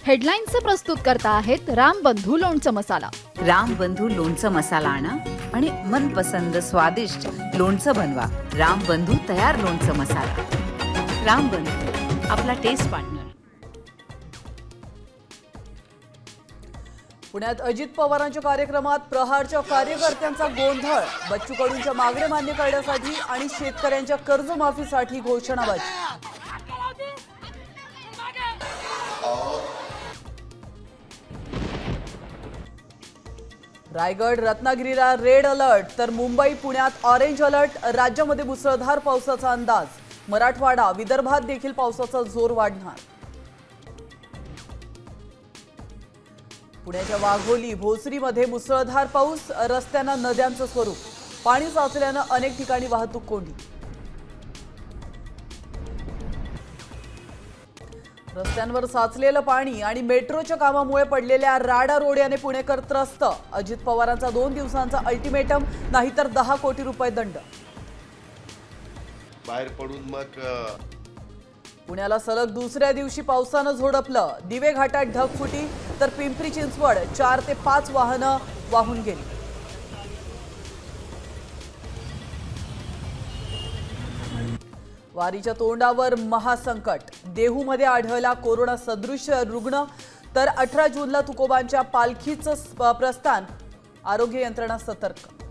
हेडलाईन्सचे प्रस्तुत करता आहेत रामबंधू लोणचं मसाला। रामबंधू लोणचं मसाला आणा आणि मनपसंद स्वादिष्ट लोणचं बनवा। रामबंधू तयार लोणचं मसाला। रामबंधू, आपला टेस्ट पार्टनर। पुण्यात अजित पवारांच्या कार्यक्रमात प्रहारच्या कार्यकर्त्यांचा गोंधळ। बच्चू कडूंच्या मागण्या मान्य करण्यासाठी आणि शेतकऱ्यांच्या कर्जमाफीसाठी घोषणाबाजी। रायगड रत्नागिरीला रेड अलर्ट तर मुंबई पुण्यात ऑरेंज अलर्ट। राज्यामध्ये मुसळधार पावसाचा अंदाज। मराठवाडा विदर्भात देखील पावसाचा जोर वाढणार। पुण्याच्या वाघोली भोसरीमध्ये मुसळधार पाऊस। रस्त्यांना नद्यांचं स्वरूप। पाणी साचल्यानं अनेक ठिकाणी वाहतूक कोंडी। रस्त्यांवर साचलेलं पाणी आणि मेट्रोच्या कामामुळे पडलेल्या राडा रोड्याने पुणेकर त्रस्त। अजित पवारांचा 2 दिवसांचा अल्टिमेटम, नाहीतर 10 कोटी रुपये दंड। बाहेर पडून मग पुण्याला सलग दुसऱ्या दिवशी पावसानं झोडपलं। दिवे घाटात ढगफुटी तर पिंपरी चिंचवड 4 ते 5 वाहनं वाहून गेली। वारीच्या तोंडावर महासंकट। देहूमध्ये आढळला कोरोना सदृश रुग्ण तर 18 जूनला तुकोबांच्या पालखीचं प्रस्थान। आरोग्य यंत्रणा सतर्क।